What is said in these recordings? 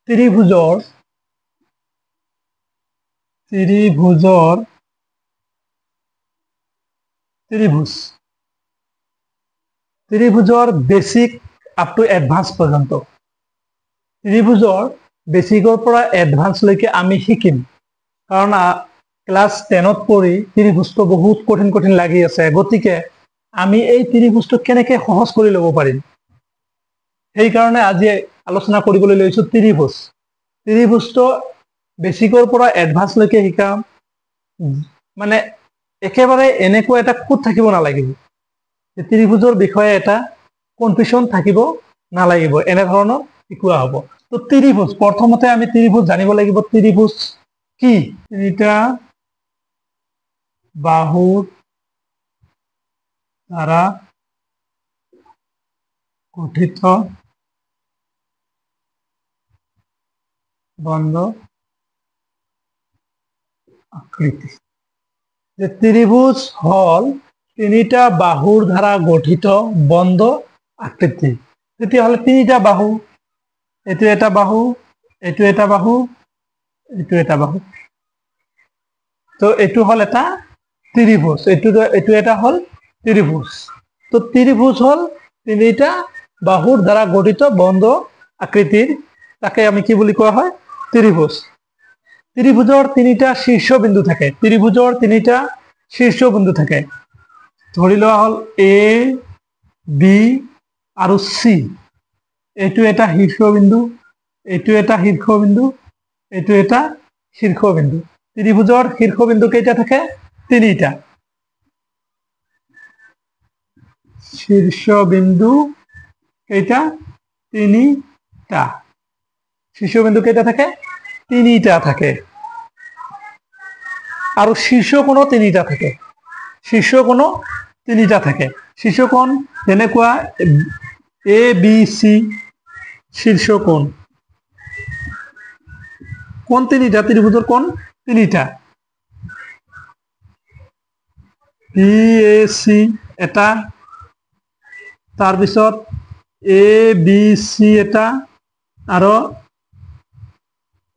ত্ৰিভুজৰ ত্ৰিভুজৰ basic up to advance পৰ্যন্ত ত্ৰিভুজৰ বেসিকৰ পৰা advance লৈকে আমি শিকিম কাৰণ ক্লাস 10ত পঢ়ি ত্রিভুজটো বহুত কঠিন লাগি আছে গতিকে আমি এই ত্রিভুজটো কেনেকৈ সহজ কৰি ল'ব পাৰিম সেই কাৰণে আজি আলোচনা কৰিবলৈ লৈছো ত্ৰিভুজটো বেসিকৰ পৰা এডভান্স লৈকে শিকাম মানে একেবাৰে এনেকুৱা এটা খুঁত থাকিব নালাগিব ত্ৰিভুজৰ বিষয়ে এটা কনফিউজন থাকিব নালাগিব এনে ধৰণৰ শিকোৱা হ'ব তো ত্ৰিভুজ প্ৰথমতে আমি ত্ৰিভুজ জানিব লাগিব ত্ৰিভুজ কি তিনিটা বাহুৰ দ্বাৰা গঠিত বন্ধ আকৃতি যে ত্ৰিভুজ হল তিনিটা বাহুৰ দ্বাৰা গঠিত বন্ধ আকৃতি তেতিয়াহ'লে তিনিটা বাহু এইটো এটা বাহু এইটো এটা বাহু এইটো এটা বাহু তো এইটো হল এটা ত্রিভুজ এইটো এটা হল ত্রিভুজ তো ত্রিভুজ হল তিনিটা বাহুৰ দ্বাৰা গঠিত বন্ধ আকৃতিৰ তাকে আমি কি বুলি কোৱা হয় ত্ৰিভুজ ত্ৰিভুজৰ তিনিটা শীৰ্ষবিন্দু থাকে ধৰি লোৱা হল এ বি আৰু সি এইটো এটা শীৰ্ষবিন্দু এইটো এটা শীৰ্ষবিন্দু এইটো এটা শীৰ্ষবিন্দু ত্ৰিভুজৰ শীৰ্ষবিন্দু কেইটা থাকে তিনিটা শীৰ্ষবিন্দু কেইটা তিনিটা শীৰ্ষবিন্দু কেইটা থাকে তিনিটা থাকে আৰু শীৰ্ষকোণো তিনিটা থাকে শীৰ্ষকোণ যেনেকুৱা এ বি সি শীৰ্ষকোণ কোণ তিনিটা ত্ৰিভুজৰ কোণ তিনিটা বি এ সি এটা তাৰপিছত এ বি সি এটা আৰু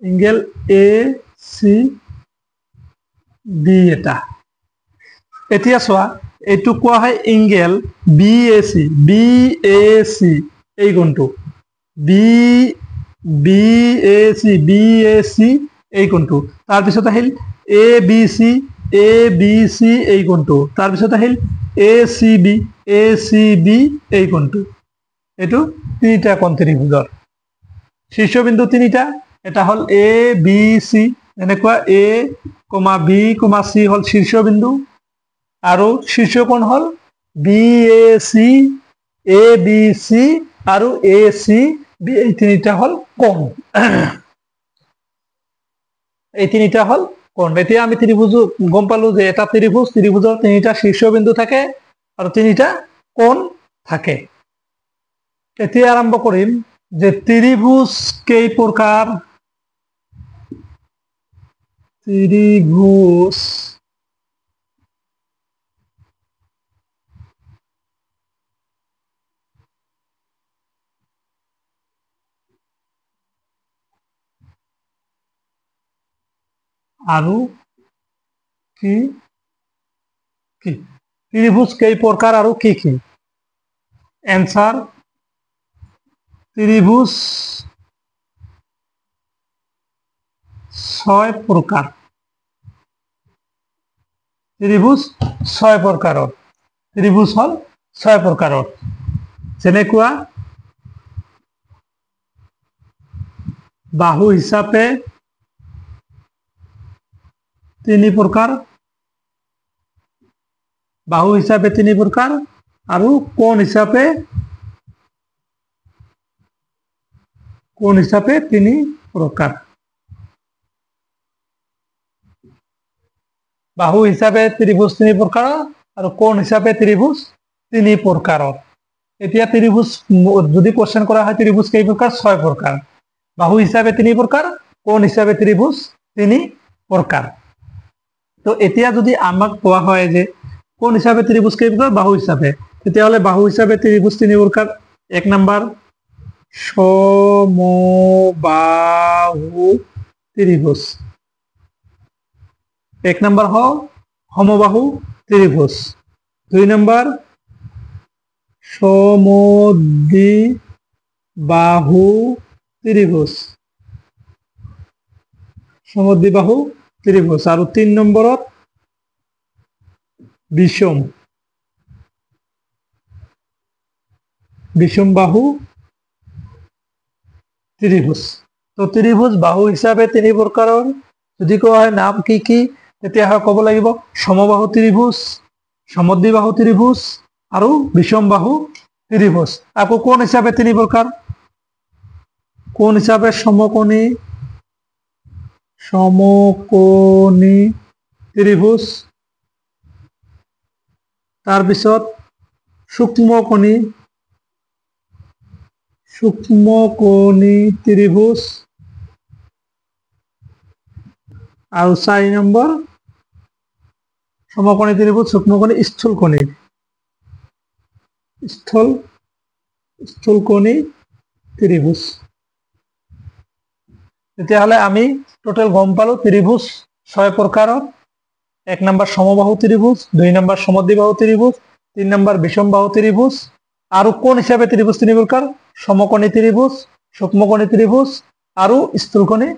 এংগেল এ সি বি এটা এতিয়া চোৱা এইটো কোৱা হয় এংগেল বি এ সি এই কোণটো বি এ সি এই কোণটো তাৰপিছত আহিল এ বি সি এই কোণটো তাৰপিছত আহিল এ সি বি এই কোণটো এইটো তিনিটা কোণ ত্ৰিভুজৰ শীৰ্ষবিন্দু তিনিটা এটা হল এ বি সি এনেকুৱা এ বি সি হল শীৰ্ষবিন্দু আৰু শীৰ্ষকোণ হল বি এ বি সি আৰু এ সি বি এই তিনিটা হল কোণ এতিয়া আমি ত্ৰিভুজ গম পালো যে এটা ত্ৰিভুজৰ তিনিটা শীৰ্ষবিন্দু থাকে আৰু তিনিটা কোণ থাকে এতিয়া আৰম্ভ কৰিম যে ত্ৰিভুজ কেই প্ৰকাৰ ত্ৰিভুজ আৰু কি ত্ৰিভুজ কেই প্ৰকাৰ আৰু কি এনসাৰ ত্ৰিভুজ 6 প্ৰকাৰ ত্ৰিভুজ 6 প্ৰকাৰৰ ত্ৰিভুজ হল 6 প্ৰকাৰৰ যেনেকুৱা বাহু হিচাপে 3 প্ৰকাৰ আৰু কোণ হিচাপে 3 প্ৰকাৰ বাহু হিচাপে ত্ৰিভুজ 3 প্ৰকাৰ আৰু কোণ হিচাপে ত্ৰিভুজ 3 প্ৰকাৰৰ এতিয়া ত্ৰিভুজ যদি কোশ্চেন কৰা হয় ত্ৰিভুজ কেই প্ৰকাৰ 6 প্ৰকাৰ বাহু হিচাপে 3 প্ৰকাৰ কোণ হিচাপে ত্ৰিভুজ 3 প্ৰকাৰ তো এতিয়া যদি আমাক কোৱা হয় যে কোণ হিচাপে ত্রিভুজ কেই প্রকার বাহু হিচাপে তেতিয়াহলে বাহু হিচাপে ত্রিভুজ 3 প্রকার 1 নাম্বার সমবাহু ত্রিভুজ। 1 নম্বর হল সমবাহু ত্রিভুজ, 2 নম্বর সমদ্বিবাহু ত্রিভুজ, সমদ্বিবাহু ত্রিভুজ। আর 3 নম্বরত বিষমবাহু ত্রিভুজ। তো ত্রিভুজ বাহু হিসাবে 3 প্ৰকাৰৰ। যদি কোৱা হয় নাম কি কি, তেতিয়াহ'লে ক'ব লাগিব সমবাহু ত্রিভুজ, সমদ্বিবাহু ত্রিভুজ আৰু বিষমবাহু ত্ৰিভুজ। আকৌ কোন হিসাবে 3 প্ৰকাৰ? কোন হিসাবে? সমকোণী ত্ৰিভুজ, তাৰপিছত সূক্ষ্মকোণী ত্ৰিভুজ, আৰু 4 নম্বৰ সমকোণী ত্ৰিভুজ, সূক্ষ্মকোণী, স্থূলকোণী ত্ৰিভুজ। তেতিয়াহ'লে আমি টোটেল গম পালো ত্ৰিভুজ 6 প্ৰকাৰৰ। 1 নম্বৰ সমবাহু ত্ৰিভুজ, 2 নম্বৰ সমদ্বিবাহু ত্ৰিভুজ, 3 নম্বৰ বিষমবাহু ত্ৰিভুজ। আৰু কোন হিসাবে ত্ৰিভুজ 3 প্ৰকাৰ? সমকোণী ত্ৰিভুজ, সূক্ষ্মকোণী ত্ৰিভুজ আৰু স্থূলকোণী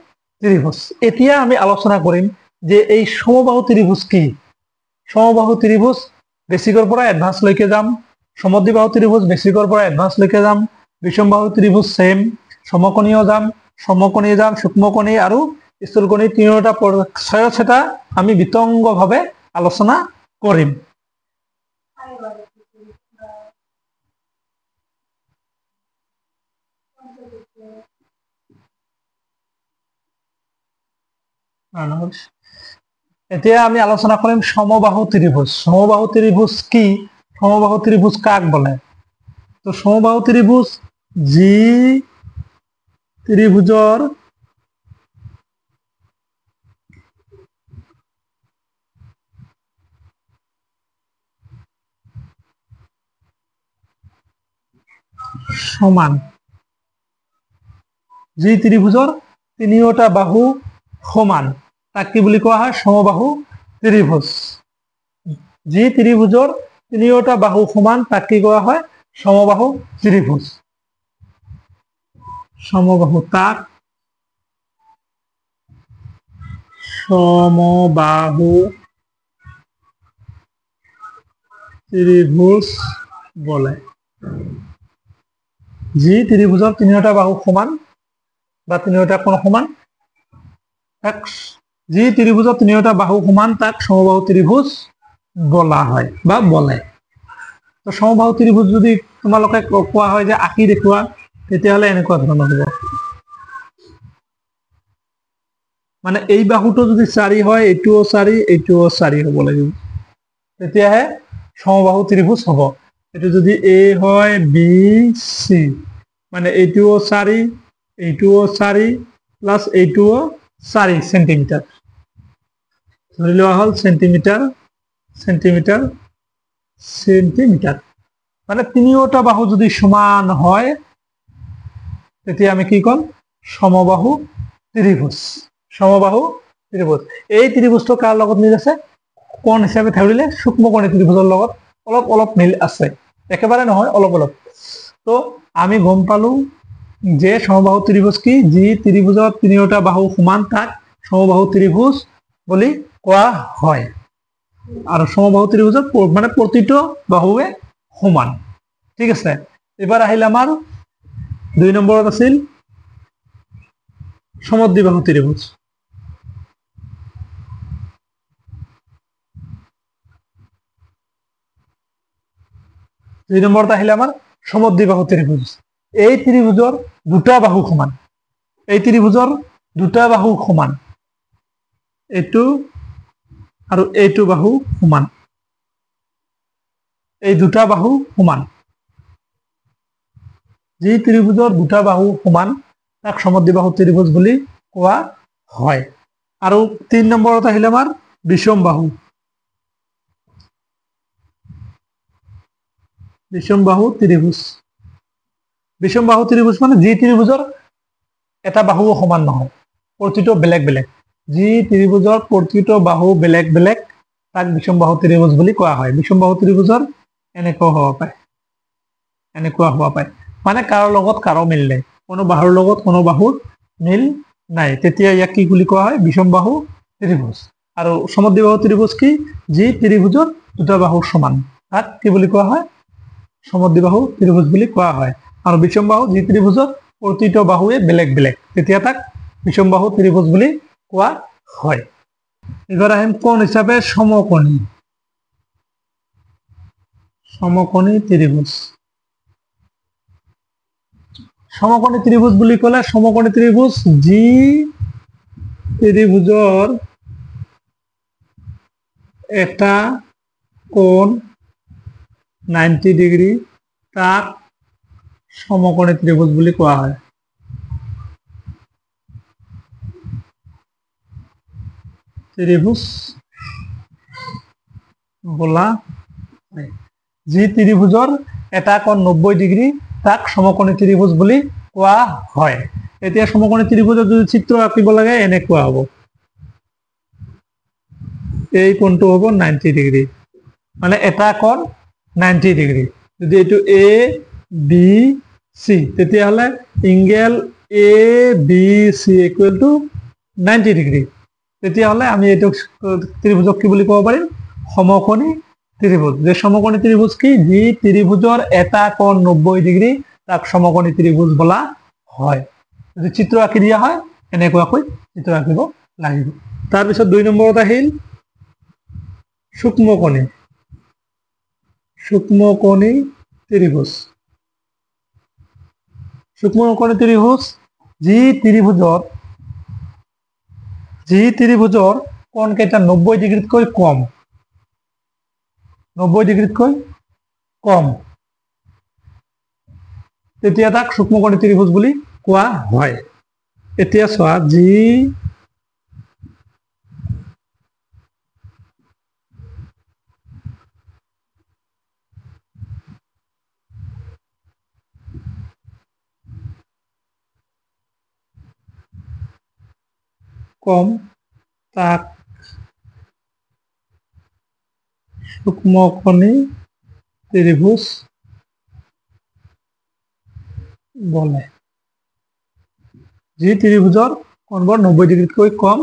ত্ৰিভুজ। এতিয়া আমি আলোচনা কৰিম যে এই সমবাহু ত্ৰিভুজ কি। সমবাহু ত্ৰিভুজ বেসিকৰ পৰা এডভান্স লৈকে যাম, সমদ্বিবাহু ত্ৰিভুজ বেসিকৰ পৰা এডভান্স লৈকে যাম, বিষমবাহু ত্ৰিভুজ সেম, সমকোণীও যাম, সূক্ষ্মকোণী আৰু স্থূলকোণী, তিনিওটা ছয়টা আমি বিতংভাৱে আলোচনা কৰিম। এতিয়া আমি আলোচনা কৰিম সমবাহু ত্ৰিভুজ। সমবাহু ত্ৰিভুজ কি, সমবাহু ত্ৰিভুজ কাক বলে? তো সমবাহু ত্ৰিভুজ যি ত্ৰিভুজৰ সমান, যি ত্ৰিভুজৰ তিনিওটা বাহু সমান, তাক কি বুলি কোৱা হয়? সমবাহু ত্ৰিভুজ। যি ত্ৰিভুজৰ তিনিওটা বাহু সমান তাক কি কোৱা হয়? সমবাহু ত্ৰিভুজ। সমবাহু, তাক সমবাহু ত্ৰিভুজ বলে। যি ত্ৰিভুজৰ তিনিওটা বাহু সমান বা তিনিওটা কোণ সমান, তাক যি ত্ৰিভুজৰ তিনিওটা বাহু সমান তাক সমবাহু ত্ৰিভুজ বলা হয় বা বলে। তো সমবাহু ত্ৰিভুজ যদি তোমালোকে কোৱা হয় যে আঁকি দেখুওৱা, তেতিয়াহ'লে এনেকুৱা ধৰণৰ হ'ব। মানে এই বাহুটো যদি 4 হয়, এইটোও 4, এইটোও 4 হ'ব লাগিব, তেতিয়াহে সমবাহু ত্রিভুজ হ'ব। এইটো যদি এ হয়, বি সি, মানে এইটোও 4, এইটোও 4 প্লাস এইটোও 4 সেন্টিমিটার, ধৰি লোৱা হ'ল সেন্টিমিটার, মানে তিনিওটা বাহু যদি সমান হয়, তেতিয়া আমি কি কম? সমবাহু ত্রিভুজ। সমবাহু ত্রিভুজ। এই ত্রিভুজটো কাৰ লগত মিল আছে? কোণ হিচাপে ধৰিলে সূক্ষ্মকোণী ত্ৰিভুজৰ লগত অলপ অলপ মিল আছে, একেবাৰে নহয়, অলপ অলপ। তো আমি গম পালো যে সমবাহু ত্ৰিভুজ কি, যি ত্ৰিভুজৰ তিনিওটা বাহু সমান তাক সমবাহু ত্ৰিভুজ বুলি কোৱা হয়। আৰু সমবাহু ত্ৰিভুজৰ মানে প্ৰতিটো বাহুৱে সমান। ঠিক আছে, এবাৰ আহিল আমাৰ 2 নম্বৰত আছিল সমদ্বিবাহু ত্ৰিভুজ। 2 নম্বৰত আহিল আমাৰ সমদ্বিবাহু ত্ৰিভুজ। এই ত্ৰিভুজৰ দুটা বাহু সমান, এই ত্ৰিভুজৰ দুটা বাহু সমান, এইটো আৰু এইটো বাহু সমান, এই দুটা বাহু সমান। যি ত্ৰিভুজৰ দুটা বাহু সমান তাক সমদ্বিবাহু ত্ৰিভুজ বুলি কোৱা হয়। আৰু 3 নম্বৰত আহিল আমাৰ বিষমবাহু। বিষমবাহু ত্ৰিভুজ। বিষম বাহু ত্ৰিভুজ মানে যি ত্ৰিভুজৰ এটা বাহুও সমান নহয়, প্ৰতিটো বেলেগ বেলেগ। যি ত্ৰিভুজৰ প্ৰতিটো বাহু বেলেগ বেলেগ তাক বিষম বাহু ত্ৰিভুজ বুলি কোৱা হয়। বিষম বাহু ত্ৰিভুজৰ এনেকুৱা হ'ব পাৰে, এনেকুৱা হ'ব পাৰে, মানে কাৰো লগত কাৰো মিল নাই, কোনো বাহুৰ লগত কোনো বাহুৰ মিল নাই, তেতিয়া ইয়াক কি বুলি কোৱা হয়? বিষম বাহু ত্ৰিভুজ। আৰু সমদ্বিবাহু ত্ৰিভুজ কি? যি ত্ৰিভুজৰ দুটা বাহু সমান তাক কি বুলি কোৱা হয়? সমদ্বিবাহু ত্ৰিভুজ বুলি কোৱা হয়। আৰু বিষম বাহু যি ত্ৰিভুজৰ প্ৰতিটো বাহুৱে বেলেগ বেলেগ, তেতিয়া তাক বিষম বাহু ত্ৰিভুজ বুলি কোৱা হয়। এবাৰ আহিম কোণ হিচাপে সমকোণী। সমকোণী ত্ৰিভুজ। সমকোণী ত্ৰিভুজ বুলি ক'লে সমকোণী ত্ৰিভুজ যি ত্ৰিভুজৰ এটা কোণ 90 ডিগ্ৰী তাক সমকোণী ত্ৰিভুজ বুলি কোৱা হয়। ত্ৰিভুজ বলা হয়। যি ত্ৰিভুজৰ এটা কোণ 90 ডিগ্ৰী তাক সমকোণী ত্ৰিভুজ বুলি কোৱা হয়। এতিয়া সমকোণী ত্ৰিভুজৰ যদি চিত্ৰ আঁকিব লাগে এনেকুৱা হ'ব, এই কোণটো হ'ব 90 ডিগ্ৰী, মানে এটা কোণ 90 ডিগ্ৰী। যদি এইটো এ বি সি, তেতিয়াহ'লে angle A B C equal to 90 degree. তেতিয়াহ'লে আমি এইটো ত্ৰিভুজক কি বুলি ক'ব পাৰিম? সমকোণী ত্ৰিভুজ। যে সমকোণী ত্ৰিভুজ কি? যি ত্ৰিভুজৰ এটা কোণ 90 ডিগ্ৰী তাক সমকোণী ত্ৰিভুজ বলা হয়। যদি চিত্ৰ আঁকি দিয়া হয় এনেকুৱাকৈ চিত্ৰ আঁকিব লাগিব। তাৰপিছত 2 নম্বৰত আহিল সূক্ষ্মকোণী। সূক্ষ্মকোণী ত্ৰিভুজ। সূক্ষ্মকোণী ত্ৰিভুজ যি ত্ৰিভুজৰ কোণ কেইটা 90 ডিগ্ৰীতকৈ কম, 90 ডিগ্ৰীতকৈ কম, তেতিয়া তাক সূক্ষ্মকোণী ত্ৰিভুজ বুলি কোৱা হয়। এতিয়া চোৱা, যি কম তাক সূক্ষ্মকোণী ত্ৰিভুজ বলে। যি ত্ৰিভুজৰ কোণবোৰ 90 ডিগ্ৰীতকৈ কম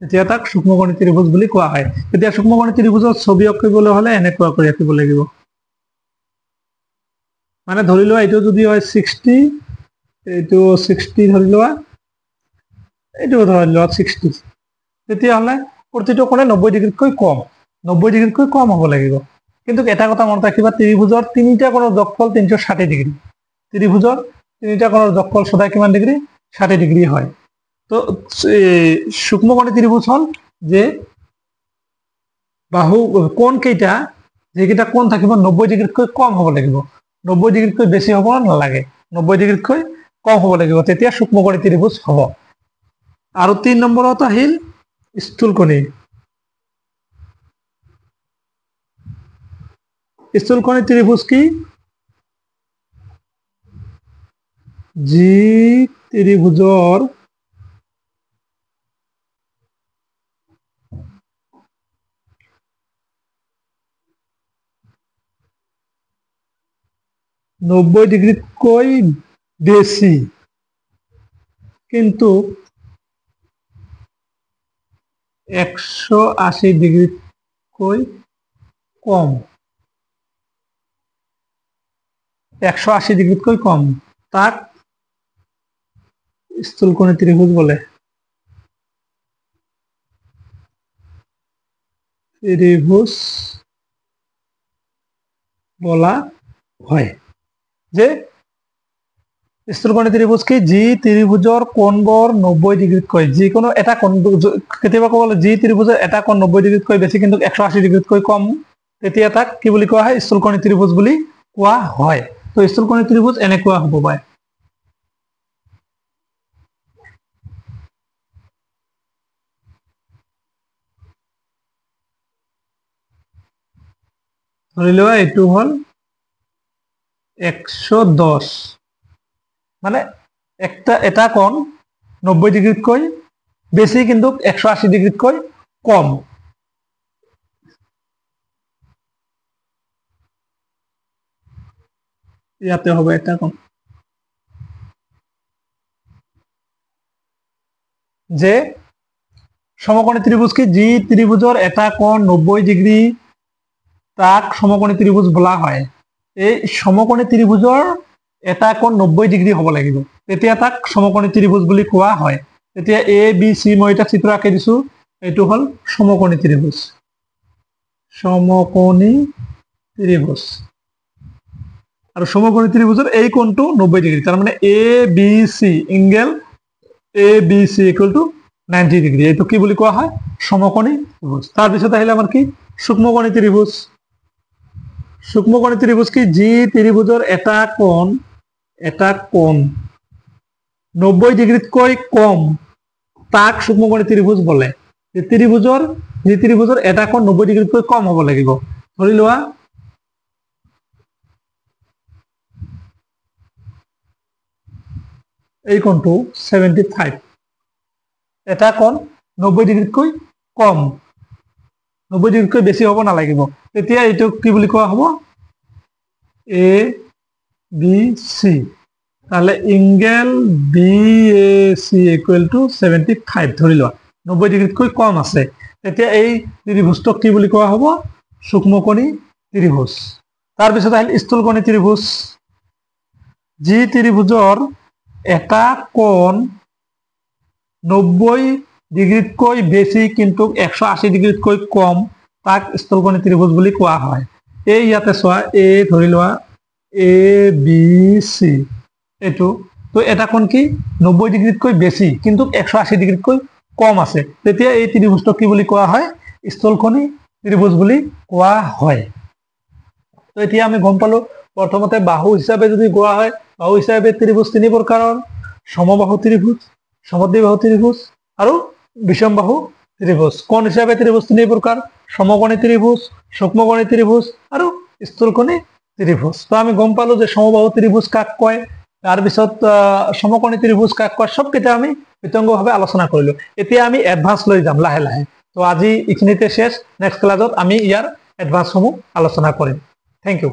তেতিয়া তাক সূক্ষ্মকোণী ত্ৰিভুজ বুলি কোৱা হয়। এতিয়া সূক্ষ্মকোণী ত্ৰিভুজৰ ছবি আঁকিবলৈ হ'লে এনেকুৱা কৰি আঁকিব লাগিব। মানে ধৰি লোৱা এইটো যদি হয় 60, এইটো 60 ধৰি লোৱা, এইটো ধৰি লোৱা 60, তেতিয়াহ'লে প্ৰতিটো কোণে 90 ডিগ্ৰীতকৈ কম, 90 ডিগ্ৰীতকৈ কম হ'ব লাগিব। কিন্তু এটা কথা মনত ৰাখিবা, ত্ৰিভুজৰ তিনিটা কোণৰ যোগফল 360 ডিগ্ৰী। ত্ৰিভুজৰ তিনিটা কোণৰ যোগফল সদায় কিমান ডিগ্ৰী? 60 ডিগ্ৰী হয়। তো সূক্ষ্মকোণী ত্ৰিভুজ হল যে বাহু কোণ কেইটা, যেকেইটা কোণ থাকিব 90 ডিগ্ৰীতকৈ কম হ'ব লাগিব, 90 ডিগ্ৰীতকৈ বেছি হ'ব নালাগে, 90 ডিগ্ৰীতকৈ কম হ'ব লাগিব, তেতিয়া সূক্ষ্মকোণী ত্ৰিভুজ হ'ব। আৰু 3 নম্বৰত আহিল স্থূলকোণী। স্থূলকোণী ত্ৰিভুজ কি? যি ত্ৰিভুজৰ নব্বৈ ডিগ্ৰীতকৈ বেছি কিন্তু 180 ডিগ্ৰীতকৈ কম, 180 ডিগ্ৰীতকৈ কম, তাক স্থূলকোণী ত্ৰিভুজ বলে। ত্ৰিভুজ বলা হয়। যে স্থূলকোণী ত্ৰিভুজ কি? যি ত্ৰিভুজৰ কোণবোৰ 90 ডিগ্ৰীতকৈ, যিকোনো এটা কোণ, কেতিয়াবা ক'ব যি ত্ৰিভুজৰ এটা কোণ 90 ডিগ্ৰীতকৈ বেছি কিন্তু 180 ডিগ্ৰীতকৈ কম, তেতিয়া তাক কি বুলি কোৱা হয়? স্থূলকোণী ত্ৰিভুজ বুলি কোৱা হয়। তো স্থূলকোণী ত্ৰিভুজ এনেকুৱা হ'ব পাৰে। ধৰি লোৱা এইটো হ'ল 110, মানে এটা কোণ 90 ডিগ্ৰীতকৈ বেছি কিন্তু 180 ডিগ্ৰীতকৈ কম। ইয়াতে হবে এটা কোণ যে সমকোণী ত্ৰিভুজ কি, যি ত্ৰিভুজৰ এটা কোণ 90 ডিগ্ৰী তাক সমকোণী ত্ৰিভুজ বলা হয়। এই সমকোণী ত্ৰিভুজৰ এটা কোণ 90 ডিগ্ৰী হ'ব লাগিব, তেতিয়া তাক সমকোণী ত্ৰিভুজ বুলি কোৱা হয়। তেতিয়া এ বি সি মই এটা চিত্ৰ আঁকি দিছো, এইটো হ'ল সমকোণী ত্ৰিভুজ। সমকোণী ত্ৰিভুজ আৰু সমকোণী ত্ৰিভুজৰ এই কোণটো 90 ডিগ্ৰী, তাৰ মানে A B C angle A B C equal to 90 degree, এইটো কি বুলি কোৱা হয়? সমকোণী ত্ৰিভুজ। তাৰপিছত আহিলে আমাৰ কি? সূক্ষ্মকোণী ত্ৰিভুজ। সূক্ষ্মকোণী ত্ৰিভুজ কি, যি ত্ৰিভুজৰ এটা কোণ 90 ডিগ্ৰীতকৈ কম তাক সূক্ষ্মকোণী ত্ৰিভুজ বলে। যি ত্ৰিভুজৰ এটা কোণ 90 ডিগ্ৰীতকৈ কম হ'ব লাগিব। ধৰি লোৱা এই কোণটো 75, এটা কোণ 90 ডিগ্ৰীতকৈ কম, 90 ডিগ্ৰীতকৈ বেছি হ'ব নালাগিব, তেতিয়া এইটো কি বুলি কোৱা হ'ব? A B C. তাহলে angle B A C equal to 75 ধৰি লোৱা 90 ডিগ্ৰীতকৈ কম আছে, তেতিয়া এই ত্ৰিভুজটোক কি বুলি কোৱা হ'ব? সূক্ষ্মকোণী ত্ৰিভুজ। তাৰপিছত আহিল স্থূলকোণী ত্ৰিভুজ। যি ত্ৰিভুজৰ এটা কোণ 90 ডিগ্ৰীতকৈ বেছি কিন্তু 180 ডিগ্ৰীতকৈ কম তাক স্থূলকোণী ত্ৰিভুজ বুলি কোৱা হয়। এই ইয়াতে চোৱা, এ ধৰি লোৱা এ বি সি, এইটো তো এটা কোণ কি 90 ডিগ্ৰীতকৈ বেছি কিন্তু 180 ডিগ্ৰীতকৈ কম আছে, তেতিয়া এই ত্ৰিভুজটো কি বুলি কোৱা হয়? স্থূলকোণী ত্ৰিভুজ বুলি কোৱা হয়। তো এতিয়া আমি গম পালো, প্ৰথমতে বাহু হিচাপে যদি কোৱা হয়, বাহু হিচাপে ত্ৰিভুজ তিনি প্ৰকাৰৰ: সমবাহু ত্ৰিভুজ, সমদ্বিবাহু ত্ৰিভুজ আৰু বিষমবাহু ত্ৰিভুজ। কোণ হিচাপে ত্ৰিভুজ তিনি প্ৰকাৰ: সমকোণী ত্ৰিভুজ, সূক্ষ্মকোণী ত্ৰিভুজ আৰু স্থূলকোণী ত্ৰিভুজ। তো আমি গম পালো যে সমবাহু ত্ৰিভুজ কাক কয়, তাৰপিছত সমকোণী ত্ৰিভুজ কাক কয়, সবকেইটা আমি বিতংগভাৱে আলোচনা কৰিলো। এতিয়া আমি এডভান্স লৈ যাম লাহে লাহে। তো আজি এইখিনিতে শেষ, নেক্সট ক্লাছত আমি ইয়াৰ এডভান্সসমূহ আলোচনা কৰিম। Thank U.